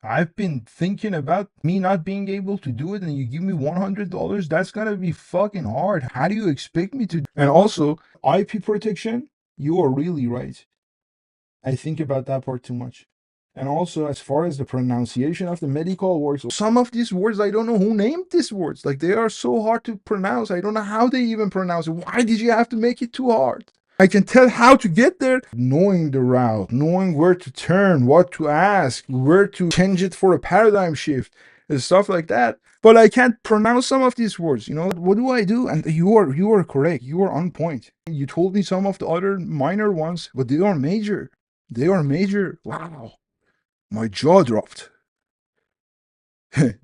I've been thinking about me not being able to do it, and you give me $100. That's gonna be fucking hard. How do you expect me to? And also, IP protection, you are really right. I think about that part too much. And also, as far as the pronunciation of the medical words, some of these words, I don't know who named these words. Like, they are so hard to pronounce. I don't know how they even pronounce it. Why did you have to make it too hard? I can tell how to get there. Knowing the route, knowing where to turn, what to ask, where to change it for a paradigm shift, and stuff like that. But I can't pronounce some of these words. What do I do? And you are correct. You are on point. You told me some of the other minor ones, but they are major. They are major. Wow. My jaw dropped.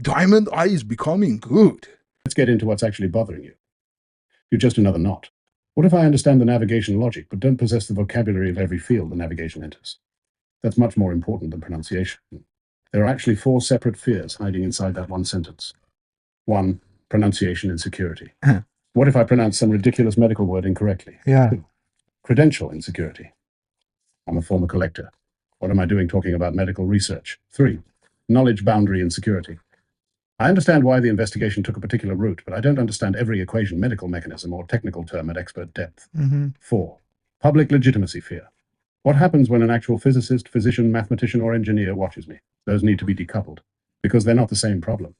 Diamond Eye is becoming good. Let's get into what's actually bothering you. You're just another knot. What if I understand the navigation logic, but don't possess the vocabulary of every field the navigation enters? That's much more important than pronunciation. There are actually 4 separate fears hiding inside that one sentence. 1. Pronunciation insecurity. What if I pronounce some ridiculous medical word incorrectly? Yeah. 2. Credential insecurity. I'm a former collector. What am I doing talking about medical research? 3. Knowledge boundary insecurity. I understand why the investigation took a particular route, but I don't understand every equation, medical mechanism, or technical term at expert depth. 4. Public legitimacy fear. What happens when an actual physicist, physician, mathematician, or engineer watches me? Those need to be decoupled, because they're not the same problem.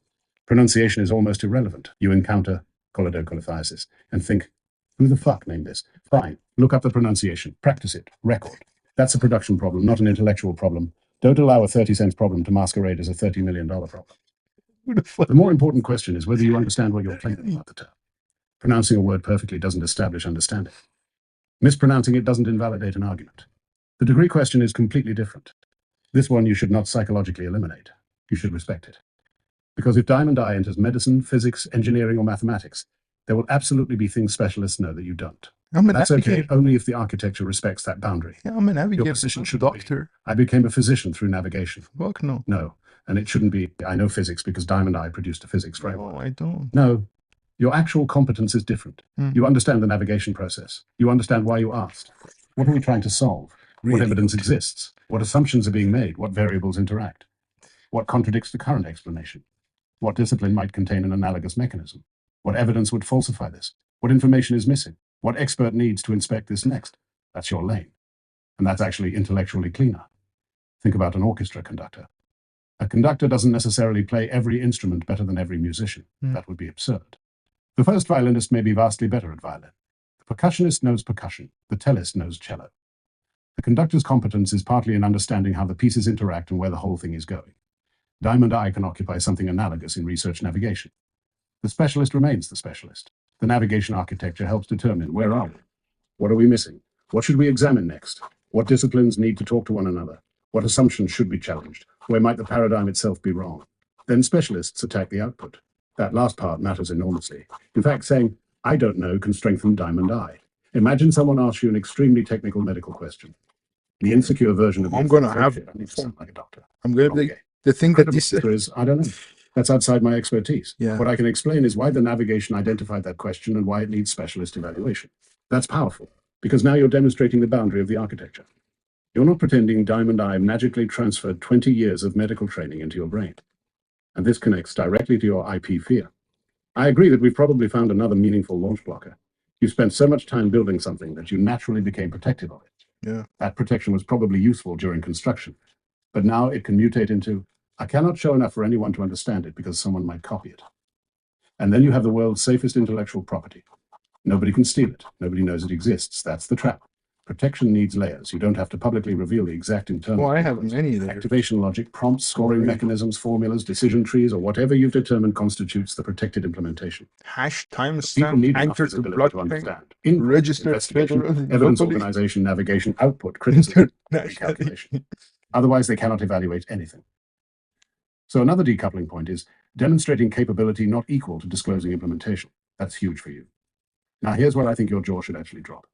Pronunciation is almost irrelevant. You encounter choledocholitis and think, who the fuck named this? Fine, look up the pronunciation, practice it, record. That's a production problem, not an intellectual problem. Don't allow a 30-cent problem to masquerade as a $30 million problem. The more important question is whether you understand what you're claiming about the term. Pronouncing a word perfectly doesn't establish understanding. Mispronouncing it doesn't invalidate an argument. The degree question is completely different. This one you should not psychologically eliminate. You should respect it. Because if Diamond Eye enters medicine, physics, engineering, or mathematics, there will absolutely be things specialists know that you don't. That's okay, only if the architecture respects that boundary. Yeah, I'm a Your navigator, position not a should doctor. be, I became a physician through navigation. Fuck no. No, and it shouldn't be, I know physics because Diamond Eye produced a physics No, framework. I don't. No, your actual competence is different. You understand the navigation process. You understand why you asked. What are we trying to solve? What evidence exists? What assumptions are being made? What variables interact? What contradicts the current explanation? What discipline might contain an analogous mechanism? What evidence would falsify this? What information is missing? What expert needs to inspect this next? That's your lane. And that's actually intellectually cleaner. Think about an orchestra conductor. A conductor doesn't necessarily play every instrument better than every musician. That would be absurd. The first violinist may be vastly better at violin. The percussionist knows percussion. The cellist knows cello. The conductor's competence is partly in understanding how the pieces interact and where the whole thing is going. Diamond Eye can occupy something analogous in research navigation. The specialist remains the specialist. The navigation architecture helps determine where are we? What are we missing? What should we examine next? What disciplines need to talk to one another? What assumptions should be challenged? Where might the paradigm itself be wrong? Then specialists attack the output. That last part matters enormously. In fact, saying, I don't know, can strengthen Diamond Eye. Imagine someone asks you an extremely technical medical question. The insecure version of I'm gonna have I need to sound like a doctor. I'm gonna be the thing that this The answer is, I don't know. That's outside my expertise. Yeah. What I can explain is why the navigation identified that question and why it needs specialist evaluation. That's powerful, because now you're demonstrating the boundary of the architecture. You're not pretending Diamond Eye magically transferred 20 years of medical training into your brain. And this connects directly to your IP fear. I agree that we've probably found another meaningful launch blocker. You spent so much time building something that you naturally became protective of it. Yeah. That protection was probably useful during construction. But now it can mutate into, I cannot show enough for anyone to understand it because someone might copy it. And then you have the world's safest intellectual property. Nobody can steal it. Nobody knows it exists. That's the trap. Protection needs layers. You don't have to publicly reveal the exact internal. Well, I have many there. Activation logic, prompts, scoring mechanisms, formulas, decision trees, or whatever you've determined constitutes the protected implementation. Hash People timestamp need enough anchored to visibility to blockchain, understand. Input, registered investigation, federal evidence locally. organization, navigation, output, criticism, Internationally. recalculation. Otherwise, they cannot evaluate anything. So another decoupling point is demonstrating capability not equal to disclosing implementation. That's huge for you. Now, here's where I think your jaw should actually drop.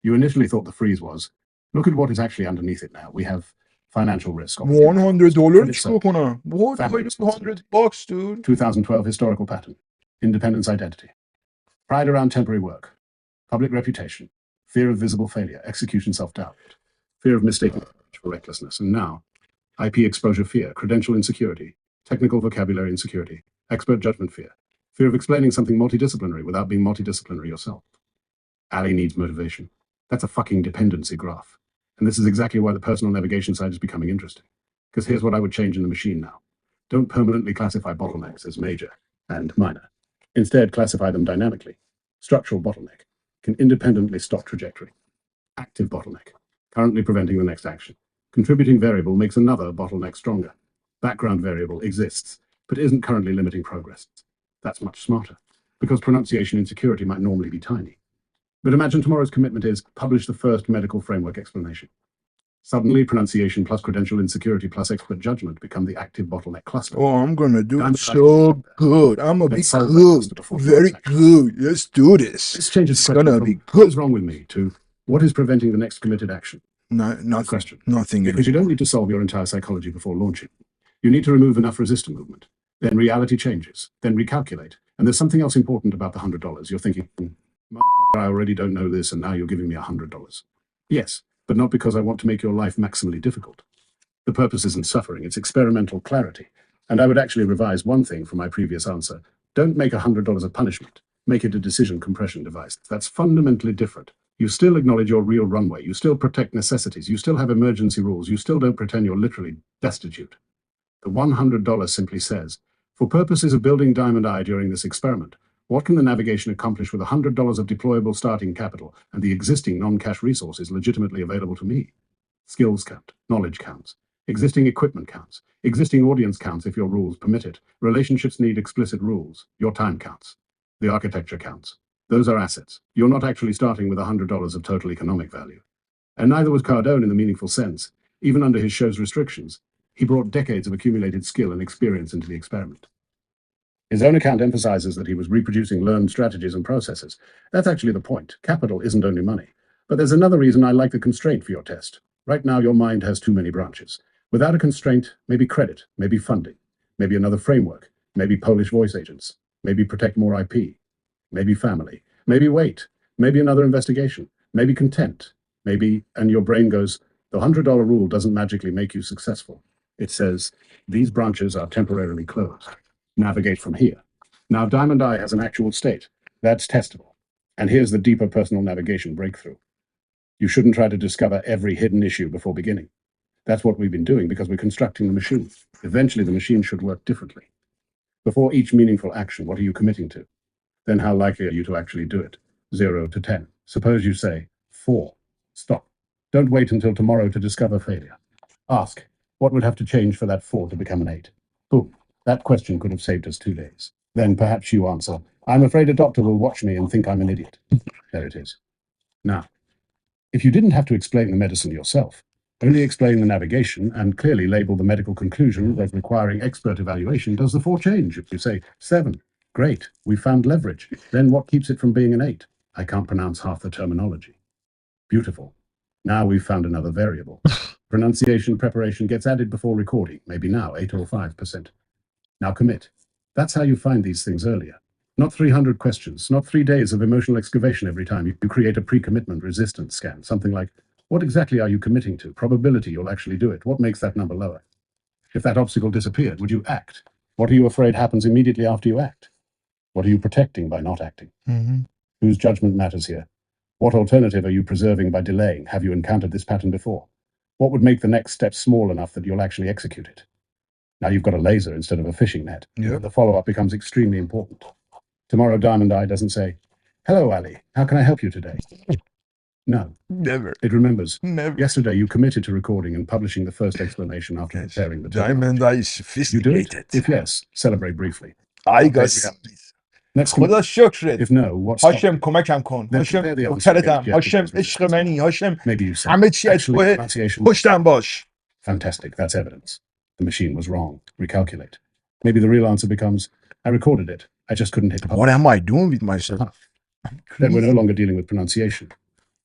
You initially thought the freeze was, look at what is actually underneath it now. We have financial risk. $100. So, Coconut. What? family Why $100, dude? 2012 historical pattern. Independence identity. Pride around temporary work. Public reputation. Fear of visible failure. Execution self-doubt. Fear of mistaken for recklessness. And now, IP exposure fear, credential insecurity, technical vocabulary insecurity, expert judgment fear, fear of explaining something multidisciplinary without being multidisciplinary yourself. Ali needs motivation. That's a fucking dependency graph. And this is exactly why the personal navigation side is becoming interesting. Because here's what I would change in the machine now. Don't permanently classify bottlenecks as major and minor. Instead, classify them dynamically. Structural bottleneck can independently stop trajectory. Active bottleneck, currently preventing the next action. Contributing variable makes another bottleneck stronger. Background variable exists, but isn't currently limiting progress. That's much smarter, because pronunciation insecurity might normally be tiny. But imagine tomorrow's commitment is publish the first medical framework explanation. Suddenly, pronunciation plus credential insecurity plus expert judgment become the active bottleneck cluster. Oh, I'm gonna do Diamond it so good. I'm gonna be Let's solve that good. cluster before Very tomorrow's action. good. Let's do this. This changes It's the question gonna from be what is good. wrong with me to what is preventing the next committed action. No, Good nothing. question. Nothing. Because you don't need to solve your entire psychology before launching. You need to remove enough resistor movement. Then reality changes. Then recalculate. And there's something else important about the $100. You're thinking, motherfucker, I already don't know this, and now you're giving me $100. Yes, but not because I want to make your life maximally difficult. The purpose isn't suffering, it's experimental clarity. And I would actually revise one thing from my previous answer. Don't make $100 a punishment. Make it a decision compression device. That's fundamentally different. You still acknowledge your real runway. You still protect necessities. You still have emergency rules. You still don't pretend you're literally destitute. The $100 simply says, for purposes of building Diamond Eye during this experiment, what can the navigation accomplish with $100 of deployable starting capital and the existing non-cash resources legitimately available to me? Skills count, knowledge counts, existing equipment counts, existing audience counts if your rules permit it. Relationships need explicit rules. Your time counts. The architecture counts. Those are assets. You're not actually starting with $100 of total economic value. And neither was Cardone in the meaningful sense. Even under his show's restrictions, he brought decades of accumulated skill and experience into the experiment. His own account emphasizes that he was reproducing learned strategies and processes. That's actually the point. Capital isn't only money. But there's another reason I like the constraint for your test. Right now, your mind has too many branches. Without a constraint, maybe credit, maybe funding, maybe another framework, maybe Polish voice agents, maybe protect more IP, maybe family, maybe wait, maybe another investigation, maybe content, maybe, and your brain goes, the $100 rule doesn't magically make you successful. It says, these branches are temporarily closed. Navigate from here. Now, Diamond Eye has an actual state. That's testable. And here's the deeper personal navigation breakthrough. You shouldn't try to discover every hidden issue before beginning. That's what we've been doing because we're constructing the machine. Eventually, the machine should work differently. Before each meaningful action, what are you committing to? Then how likely are you to actually do it? 0 to 10. Suppose you say 4. Stop. Don't wait until tomorrow to discover failure. Ask, what would have to change for that 4 to become an 8? Boom. That question could have saved us 2 days. Then perhaps you answer, I'm afraid a doctor will watch me and think I'm an idiot. There it is. Now, if you didn't have to explain the medicine yourself, only explain the navigation and clearly label the medical conclusion as requiring expert evaluation, does the 4 change? If you say 7, great, we found leverage. Then what keeps it from being an 8? I can't pronounce half the terminology. Beautiful. Now we've found another variable. Pronunciation preparation gets added before recording, maybe now 8 or 5%. Now commit. That's how you find these things earlier. Not 300 questions, not 3 days of emotional excavation every time you create a pre-commitment resistance scan. Something like, what exactly are you committing to? Probability you'll actually do it. What makes that number lower? If that obstacle disappeared, would you act? What are you afraid happens immediately after you act? What are you protecting by not acting? Whose judgment matters here? What alternative are you preserving by delaying? Have you encountered this pattern before? What would make the next step small enough that you'll actually execute it? Now you've got a laser instead of a fishing net. Yep. The follow-up becomes extremely important. Tomorrow, Diamond Eye doesn't say, hello, Ali, how can I help you today? No, Never. it remembers. Never. Yesterday, you committed to recording and publishing the first explanation after Yes. preparing the Diamond Eye is You do it? sophisticated. If yes, celebrate briefly. I got Update reality. Next خدا commitment. شکرت If no, what stopped هاشم you? کمکم کن Then هاشم compare the answer نوکرتم against هاشم yesterday's عشق results. منی هاشم Maybe you say, همه چی از actually, توه pronunciation. پشتم باش Fantastic, that's evidence. The machine was wrong. Recalculate. Maybe the real answer becomes, I recorded it. I just couldn't hit What am I doing with myself? Then we're no longer dealing with pronunciation.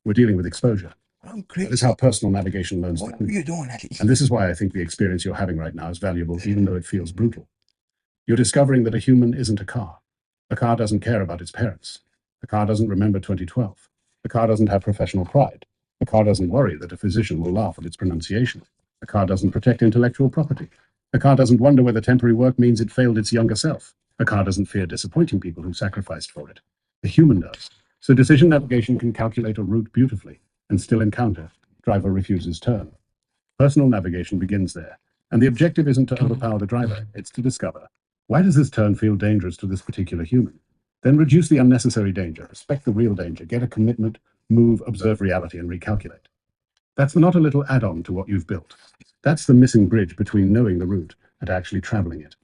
We're dealing with exposure. I'm That is crazy. how personal navigation learns What are technique. you doing, Ali? And this is why I think the experience you're having right now is valuable, even though it feels brutal. You're discovering that a human isn't a car. A car doesn't care about its parents. A car doesn't remember 2012. A car doesn't have professional pride. A car doesn't worry that a physician will laugh at its pronunciation. A car doesn't protect intellectual property. A car doesn't wonder whether temporary work means it failed its younger self. A car doesn't fear disappointing people who sacrificed for it. The human does. So decision navigation can calculate a route beautifully and still encounter driver refuses turn. Personal navigation begins there, and the objective isn't to overpower the driver, it's to discover, why does this turn feel dangerous to this particular human? Then reduce the unnecessary danger, respect the real danger, get a commitment, move, observe reality, and recalculate. That's not a little add-on to what you've built. That's the missing bridge between knowing the route and actually traveling it.